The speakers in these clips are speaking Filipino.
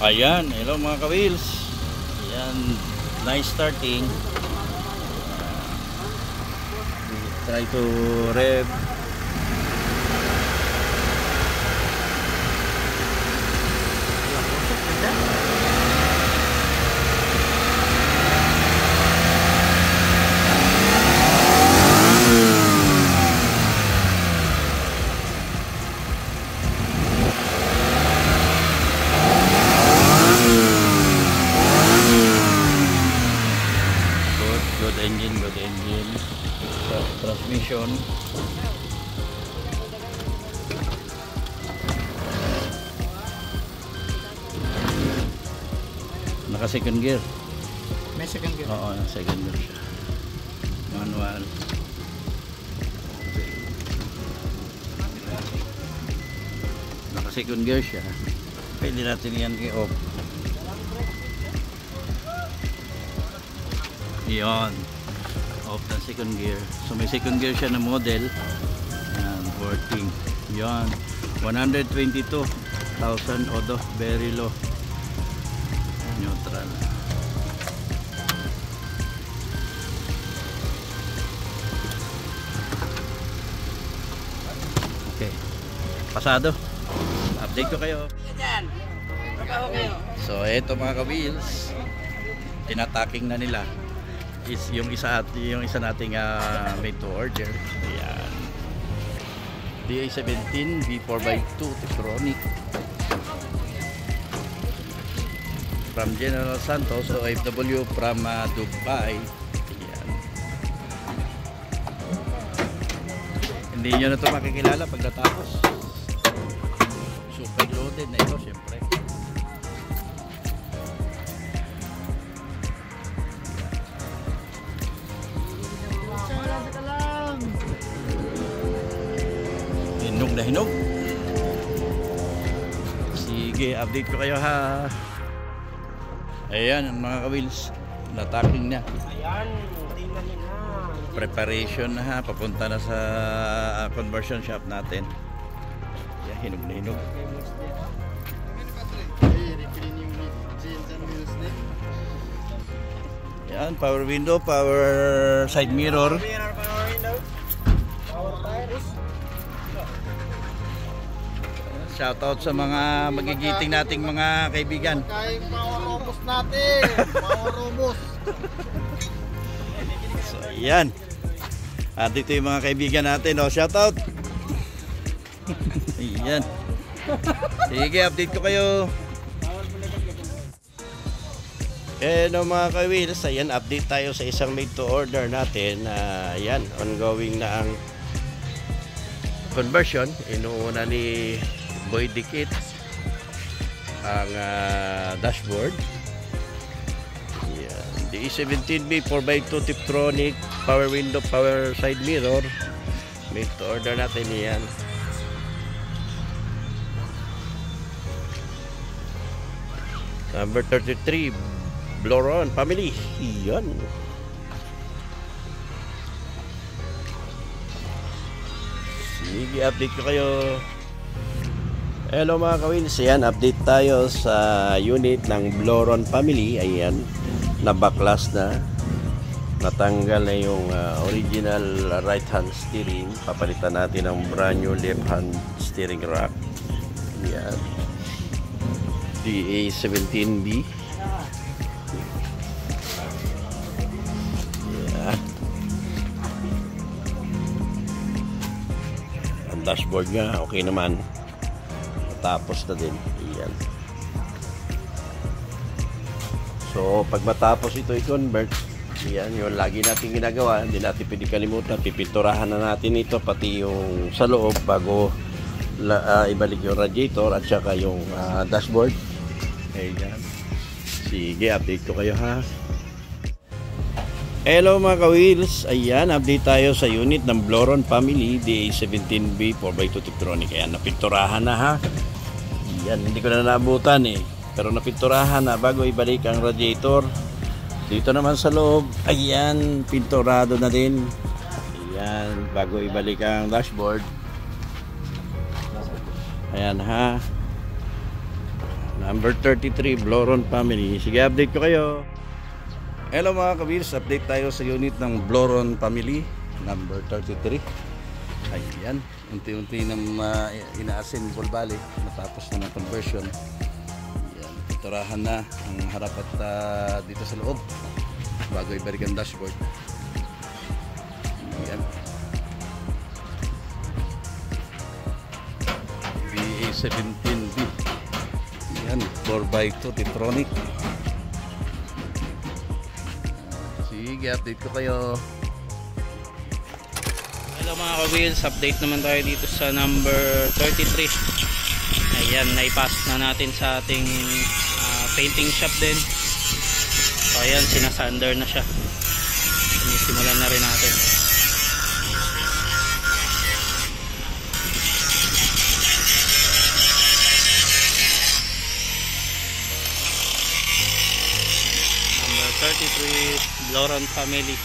Ayan, hello mga ka-wheels. Ayan, nice starting. Try to rev. Good engine. Transmission. Naka second gear. May second gear. Oo, second gear siya. Manual. Naka second gear siya. Pwede natin yan i-off. Yon, off ng second gear. So may second gear siya na model. Yan, working. Yon, 122,000 odo, very low. Neutral. Okay, pasado. Update ko kayo. So eto mga ka-wheels, tinataking na nila is yung isa nating made to order. Ayan, DA17 V4x2 Tiptronic from General Santos OFW from Dubai. Ayan. Hindi nyo na ito makikilala pag natapos. Super loaded na ito syempre. Hinog na hinog. Sige, update ko kayo ha. Ayan ang mga ka-wheels, nataking na. Ayan, tingnan nyo na. Preparation na ha, papunta na sa conversion shop natin. Ayan, hinog na hinog. Ayan, power window, power side mirror. Power window. Power tires. Shoutout sa mga magigiting nating mga kaibigan. Kain power robust natin. Power robust. So, ayan. At dito yung mga kaibigan natin. Oh, shoutout. Ayan. Sige, update ko kayo. Hello mga ka-wheels. Ayan, update tayo sa isang made to order natin. Ayan, ongoing na ang conversion. Inuuna ni Boy Dikit ang dashboard. Ayan, DA17B 4x2 Tiptronic, power window, power side mirror. Made to order natin yan. Number 33 Bloron family. Yan. Sige, update ko kayo. Hello mga ka-wheels, ayan, update tayo sa unit ng Bloron family. Ayan, nabaklas na, natanggal na yung original right hand steering. Papalitan natin ang brand new left hand steering rack. Ayan, DA17B. Ayan, ang dashboard nga okay naman, tapos na din. Ayan. So pag matapos ito i-convert, yan yung lagi natin ginagawa, hindi natin pwede kalimutan, pipinturahan na natin ito pati yung sa loob bago ibalik yung radiator at saka yung dashboard. Ayan. Sige, update ko kayo ha. Hello mga ka-wheels, ayan, update tayo sa unit ng Bloron family DA17B 4x2 Tiptronic. Ayan, napinturahan na ha. Yan, hindi ko na naabutan pero napinturahan na bago ibalik ang radiator. Dito naman sa loob, ayan, pinturado na din. Ayan, bago ibalik ang dashboard. Ayan ha. Number 33, Bloron Family. Sige, update ko kayo. Hello mga kabils, update tayo sa unit ng Bloron Family, number 33. Ayan, unti-unti na ina-assemble bali, natapos na ng conversion. Ayan, tuturahan na ang harap at dito sa loob bago ibalik ang dashboard. Ayan. VA17B. Ayan, 4x2 Titronic. Sige, update ko kayo. Hello mga ka-wheels, update naman tayo dito sa number 33. Ayan, naipass na natin sa ating painting shop din. So ayan, sinasander na siya. Sinisimulan na rin natin. Number 33, Bloron Family.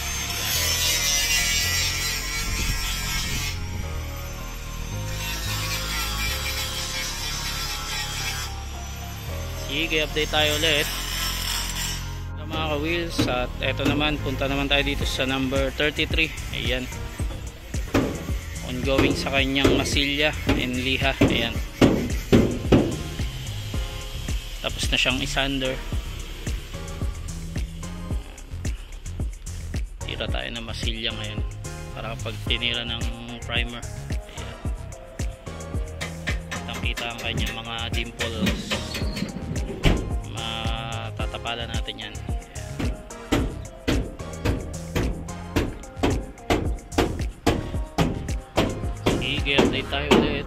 Sige, update tayo ulit. Hello mga ka-wheels, at eto naman, punta naman tayo dito sa number 33. Ayan, ongoing sa kanyang masilya and liha. Ayan, tapos na siyang isander. Tira tayo ng masilya ngayon para kapag tinira ng primer, ayan, kitang-kita ang kanyang mga dimples. Tatapalan natin yan. Sige, update tayo ulit.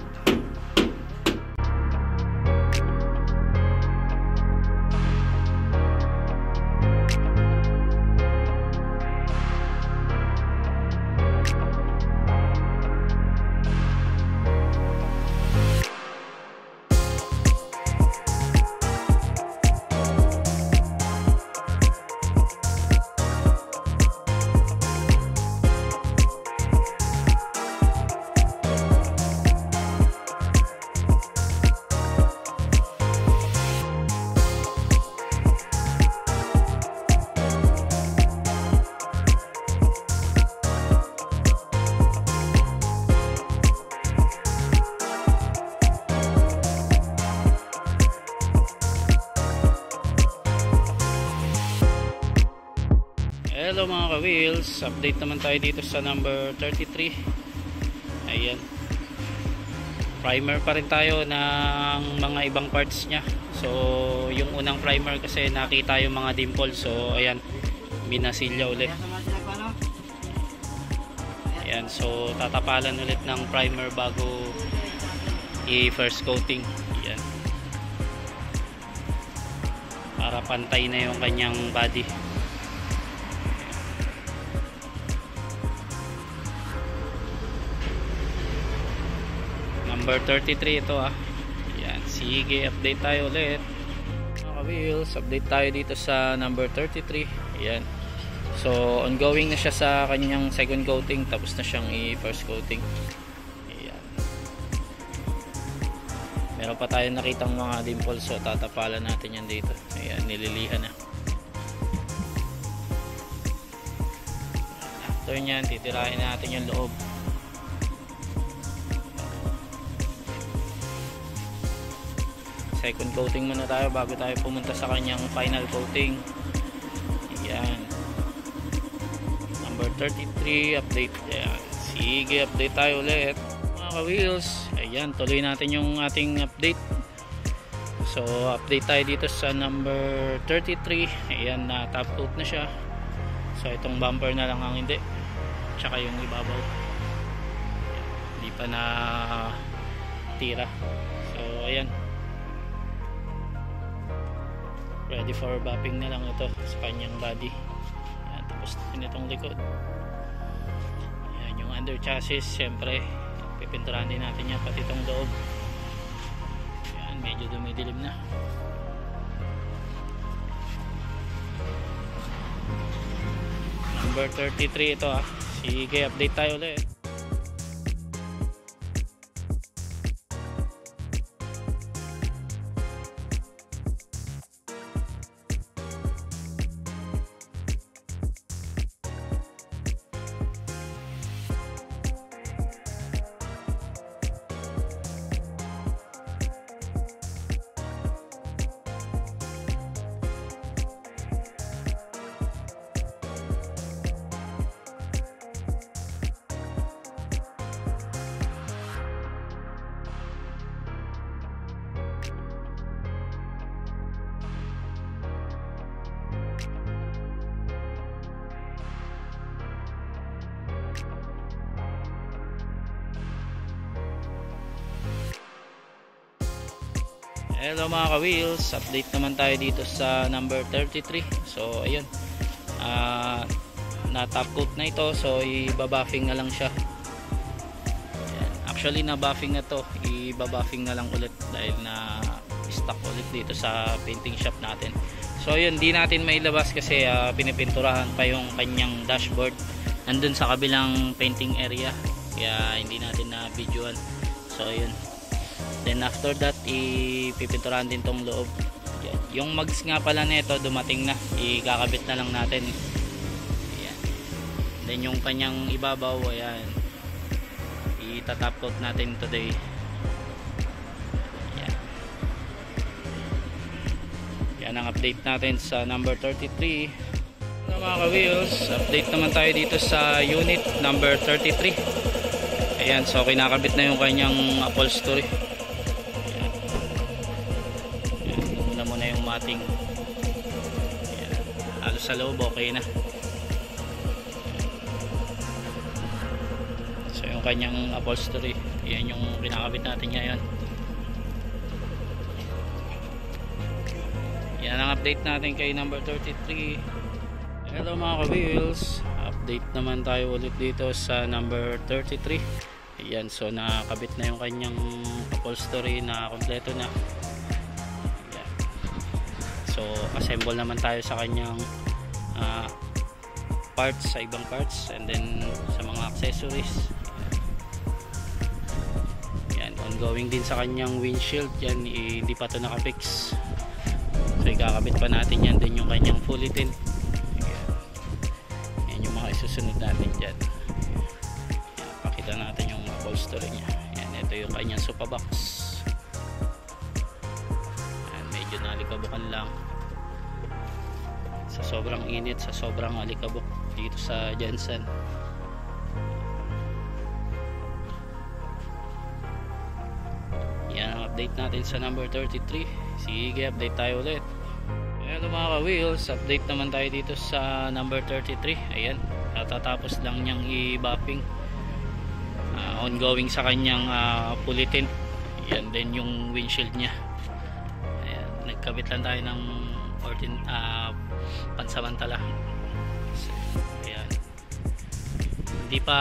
Hello mga ka-wheels, update naman tayo dito sa number 33. Ayan, primer pa rin tayo ng mga ibang parts nya. So yung unang primer kasi nakita yung mga dimples, so ayan, binasilya ulit. Ayan, so tatapalan ulit ng primer bago i-first coating. Ayan, para pantay na yung kanyang body. Number 33 ito Ayan, sige, update tayo ulit mga ka-wheels, update tayo dito sa number 33. Ayan, so ongoing na siya sa kanyang second coating, tapos na siyang i-first coating. Ayan, meron pa tayo nakitang mga dimples, so tatapalan natin yan dito. Ayan, nililihan na. After nyan, titirahin natin yung loob. Second coating muna tayo bago tayo pumunta sa kanyang final coating. Ayan, number 33, update. Ayan, sige, update tayo ulit mga ka-wheels. Ayan, tuloy natin yung ating update. So update tayo dito sa number 33. Ayan, na top coat na siya. So itong bumper na lang ang hindi, tsaka yung ibabaw hindi pa na tira. So ayan, ready for bumping na lang ito sa kanyang body. Ayan, tapos din itong likod. Ayan, yung under chassis, syempre pipinturahan din natin yan, pati itong loob. Ayan, medyo dumidilim na. Number 33 ito Sige, update tayo ulit. Hello mga ka-wheels, update naman tayo dito sa number 33. So ayun, na top coat na ito, so ibabuffing na lang siya. Ayan. Actually na buffing na to, ibabuffing na lang ulit dahil na stock ulit dito sa painting shop natin. So yun, di natin mailabas kasi pinipinturahan pa yung kanyang dashboard nandun sa kabilang painting area, kaya hindi natin na videoan. So yun, then after that ipipinturahan din tong loob. Yan. Yung mags nga pala nito dumating na, ikakabit na lang natin. Ayan. Then yung kanyang ibabaw, ayan, itatap coat natin today. Ayan. Yan ang update natin sa number 33. Mga ka-wheels, update naman tayo dito sa unit number 33. Ayan, so kinakabit na yung kanyang upholstery. Ayan. Ayan, muna yung mating. Ayan. Halos sa loob okay na. So yung kanyang upholstery, ayan yung kinakabit natin ngayon. Yan ang update natin kay number 33. Hello mga ka-wheels, update naman tayo ulit dito sa number 33. Ayan, so nakabit na yung kanyang upholstery na kompleto na. Ayan. So assemble naman tayo sa kanyang parts, sa ibang parts, and then sa mga accessories. Ayan, ongoing din sa kanyang windshield. Yan, hindi pa ito nakapix, so ikakabit pa natin yan. Din yung kanyang fully tint, isusunod natin dyan. Yan, pakita natin yung upholstery nya. Yan, ito yung kanyang sofa box. Yan, medyo nalikabukan lang sa sobrang init, sa sobrang alikabok dito sa Jensen. Yan ang update natin sa number 33. Sige, update tayo ulit. Hello mga ka-wheels, update naman tayo dito sa number 33. Ayan, tatapos lang niyang i-buffing, ongoing sa kanyang fully tint. Ayan din yung windshield niya. Ayan, nagkabit lang tayo ng pansamantala. Ayan, hindi pa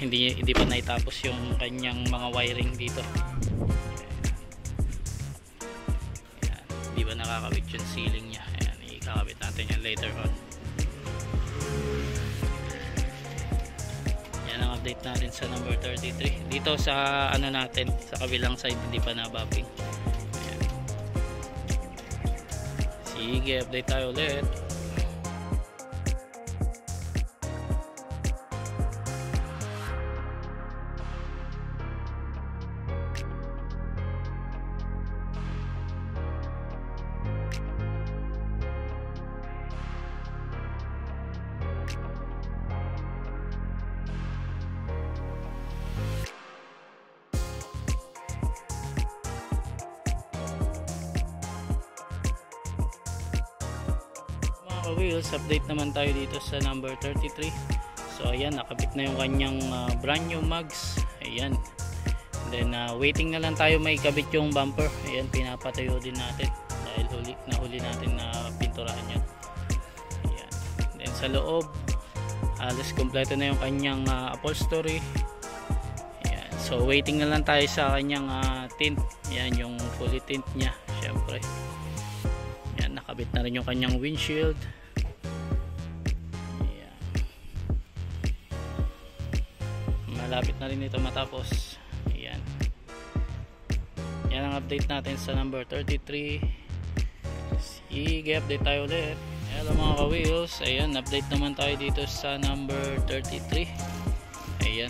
hindi pa naitapos yung kanyang mga wiring dito. Ayan, hindi pa nakakabit yung ceiling niya. Ayan, ikakabit natin yan later on. Update natin sa number 33 dito sa natin sa kabilang side, hindi pa na-buffing. Sige, update tayo ulit. Wheels, update naman tayo dito sa number 33. So ayan, nakabit na yung kanyang brand new mags. Ayan, then waiting na lang tayo may kabit yung bumper. Ayan, pinapatayo din natin dahil nahuli natin na pinturahan yun. Ayan, then sa loob halos kompleto na yung kanyang upholstery. Ayan, so waiting na lang tayo sa kanyang tint. Ayan yung fully tint nya, syempre. Ayan, nakabit na rin yung kanyang windshield. Malapit na rin ito matapos. Ayan. Yan ang update natin sa number 33. Sige, update tayo ulit. Hello mga ka-wheels. Ayan, update naman tayo dito sa number 33. Ayan.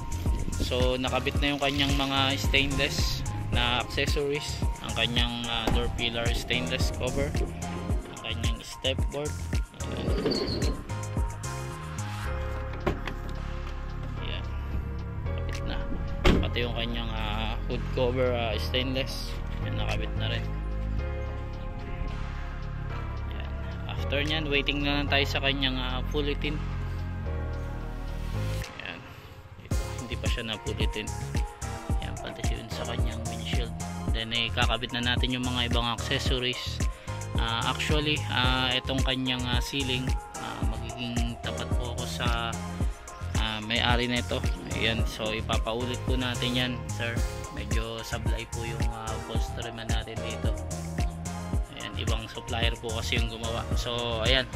So, nakabit na yung kanyang mga stainless na accessories. Ang kanyang door pillar stainless cover. Ang kanyang step board. Ayan. Pati yung kanyang hood cover stainless. Yan, nakabit na rin. Yan. After nyan, waiting na lang tayo sa kanyang fully tint. Yan. Ito, hindi pa siya na fully tint. Yan, pati yun sa kanyang windshield. then kakabit na natin yung mga ibang accessories. Actually itong kanyang ceiling, magiging tapat po ako sa may-ari nito. Ayan, so ipapaulit po natin yan, sir. Medyo sablay po yung upholstery man natin dito. Ayan, ibang supplier po kasi yung gumawa. So ayan,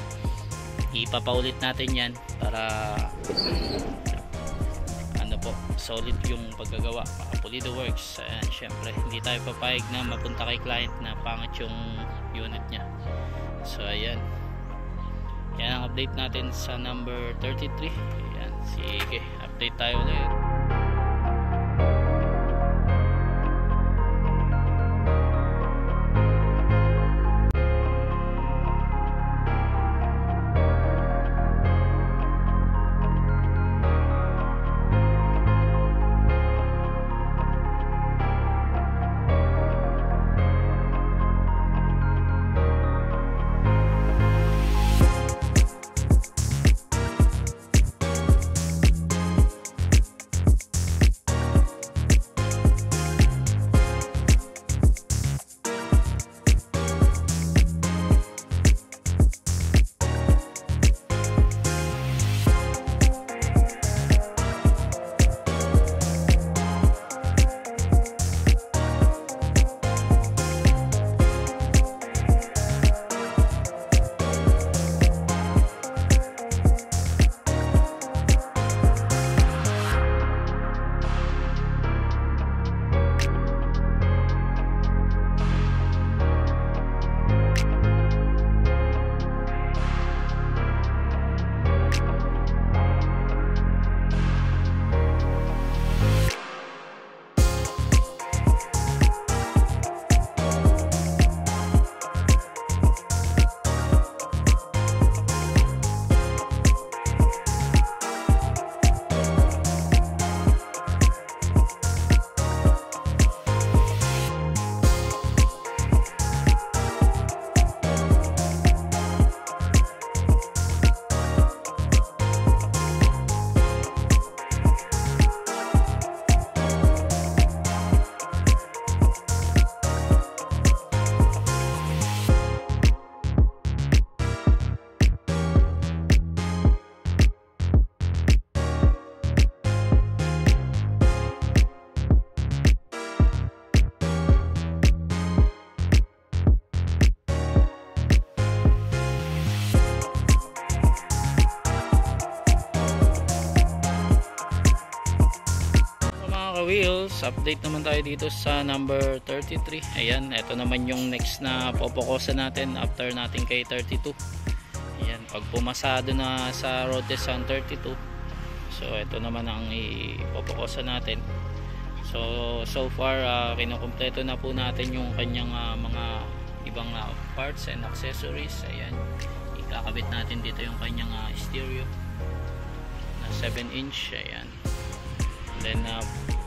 ipapaulit natin yan para po, solid yung paggagawa, Pulido Works. Ayan, syempre hindi tayo papayag na mapunta kay client na pangit yung unit nya. So ayan, yan ang update natin sa number 33. Ayan, sige, update tayo ulit. Wheels, update naman tayo dito sa number 33. Ayan, ito naman yung next na popokosan natin after natin kay 32. Ayan, pag pumasado na sa road test ang 32, so ito naman ang ipopokosan natin. So far kinukumpleto na po natin yung kanyang mga ibang parts and accessories. Ayan, ikakabit natin dito yung kanyang stereo na 7-inch. Ayan, then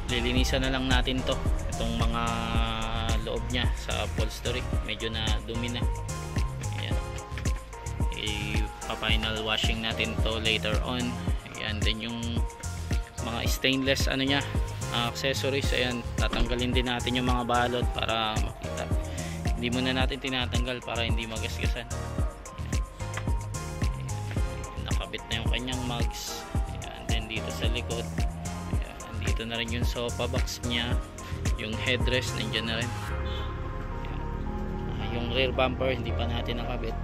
lilinisan na lang natin to, itong mga loob nya sa upholstery, medyo na dumi na. Ayan, ipa-final washing natin to later on. Ayan, then yung mga stainless nya accessories, ayan, tatanggalin din natin yung mga balot para makita. Hindi muna natin tinatanggal para hindi magasgasan. Ayan, nakabit na yung kanyang mugs. Ayan, then dito sa likod, dito na rin yung sofa box nya, yung headrest nandiyan na rin. Yung rear bumper hindi pa natin nakabit,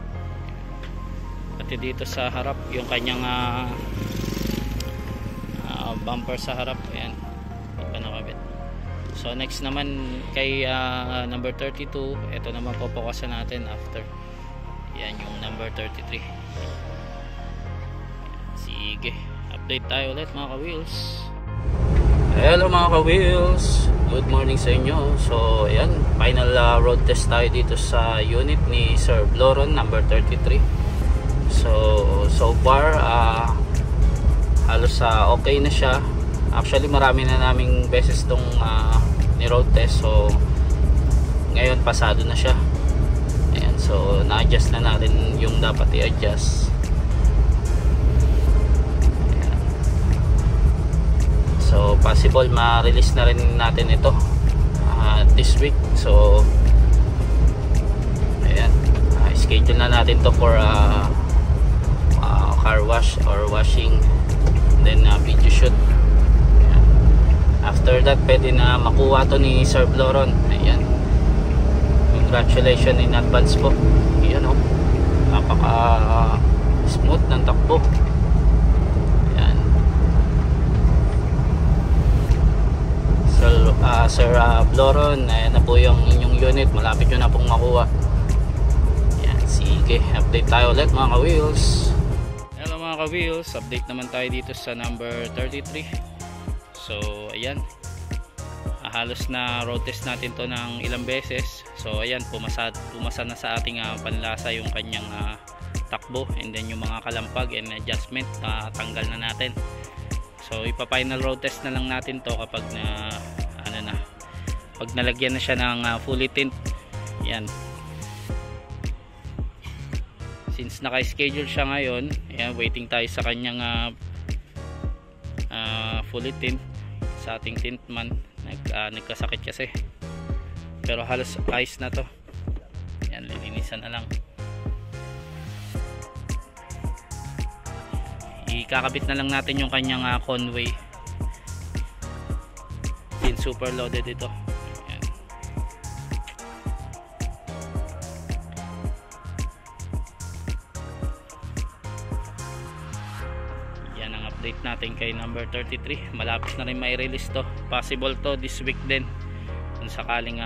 pati dito sa harap yung kanyang bumper sa harap, ayan, hindi pa nakabit. So next naman kay number 32, ito naman popokusan natin after. Yan yung number 33. Sige, update tayo ulit mga ka-wheels. Hello mga ka-wheels, good morning sa inyo. So ayan, final road test tayo dito sa unit ni Sir Bloron number 33. So far halos okay na siya. Actually marami na naming beses tong ni road test, so ngayon pasado na siya. Ayan, so na-adjust na natin yung dapat i-adjust. So possible ma-release na rin natin ito at this week. So ayan, schedule na natin to for car wash or washing, then video shoot. Ayan. After that pwede na makuha to ni Sir Bloron. Ayan, congratulations in advance po. Ayan o, napaka smooth ng takbo. Ayan. Sir Bloron, ayan na po yung inyong unit, malapit nyo na pong makuha. Ayan, sige, update tayo ulit mga ka-wheels. Hello mga ka-wheels, update naman tayo dito sa number 33. So ayan, halos na road test natin to ng ilang beses. So ayan, pumasa na sa ating panlasa yung kanyang takbo, and then yung mga kalampag and adjustment tanggal na natin. So ipa-final road test na lang natin to kapag pag nalagyan na siya ng fully tint. Yan, since naka-schedule siya ngayon, ayan, waiting tayo sa kanyang fully tint sa ating tintman. Nagkasakit kasi, pero halos ayos na to. Yan, lilinisan na lang. Ikakabit na lang natin yung kanyang conway, since super loaded ito. Yan. Yan ang update natin kay number 33. Malapit na rin may release to, possible to this week din, kung sakaling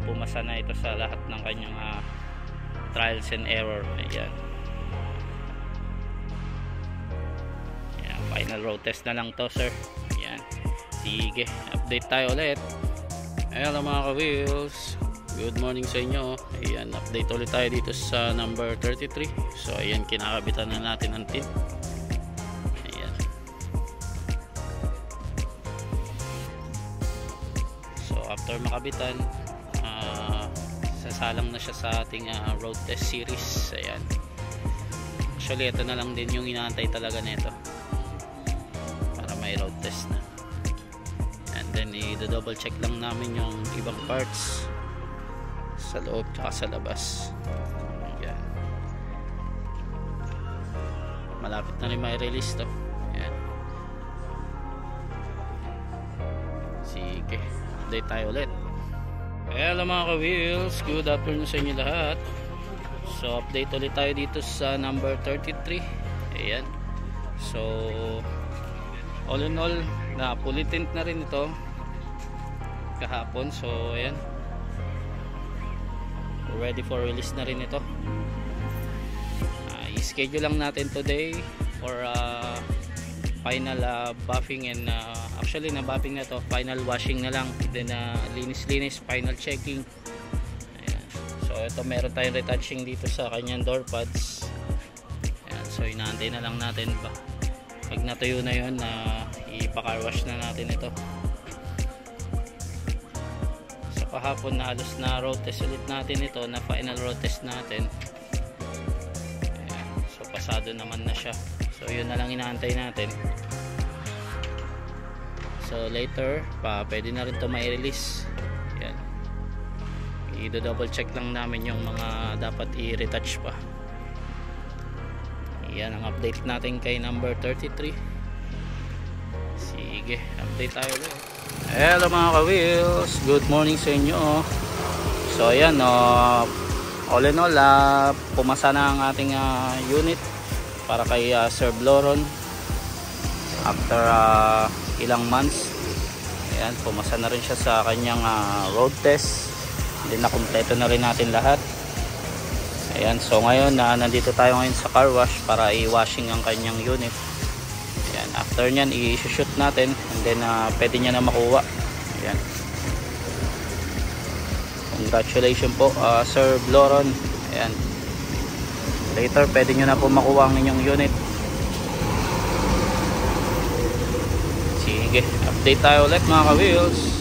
pumasa na ito sa lahat ng kanyang trials and error. Ayan. Final road test na lang to, sir. Yan, sige, update tayo ulit. Hello mga ka-wheels, good morning sa inyo. Ayan, update ulit tayo dito sa number 33. So ayan, kinakabitan na natin ang tint. Ayan, so after makabitan, sasalang na siya sa ating road test series. Ayan, actually ito na lang din yung inaantay talaga nito, may road test na. And then i-double check lang namin yung ibang parts sa loob at sa labas. Ayan, malapit na rin may release to. Ayan, sige, update tayo ulit. Hello mga ka-wheels, good afternoon sa inyo lahat. So update ulit tayo dito sa number 33. Ayan, so all in all, na fully tint na rin ito kahapon. So ayan, ready for release na rin ito. I-schedule lang natin today for final buffing and actually na buffing na to, final washing na lang, then linis-linis, final checking. Ayan. So ito, meron tayong retouching dito sa kanyang door pads. Ayan, so inaantay na lang natin ba pag natuyo na yun, ipa-car wash na natin ito. So kahapon na halos na road test ulit natin ito, na final road test natin. Ayan, so pasado naman na siya. So yun na lang inaantay natin. So later pwede na rin ito mai-release. Ayan, i-double check lang namin yung mga dapat i-retouch pa. Yan ang update natin kay number 33. Sige, update tayo ulit. Hello mga ka-wheels, good morning sa inyo. So ayan, all in all, pumasa na ang ating unit para kay Sir Bloron after ilang months. Ayan, pumasa na rin siya sa kanyang road test. Then nakumpleto na rin natin lahat. Ayan, so ngayon nandito tayo ngayon sa car wash para i-washing ang kanyang unit. Ayan, after nyan i-shoot natin, and then pwede niya na makuha. Ayan, congratulations po Sir Bloron. Ayan, later pwede nyo na po makuha ang inyong unit. Sige, update tayo ulit mga ka-wheels.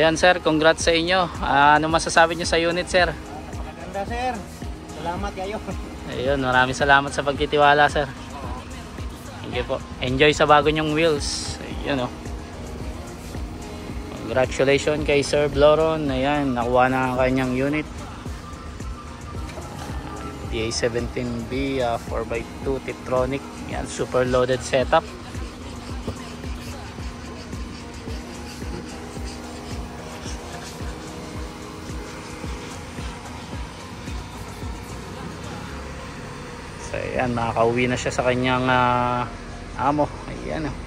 ayan sir, congrats sa inyo. Ano masasabi nyo sa unit sir? Maganda sir. Salamat kayo. Ayun, maraming salamat sa pagtitiwala sir. Thank you po. Enjoy sa bago nyong wheels. Ayun oh. Congratulations kay Sir Bloron. Ayan, nakuha na ang kanyang unit. DA17B 4x2 Tiptronic. Yan, super loaded setup. So ayan, makakauwi na siya sa kanyang amo. Ayan oh.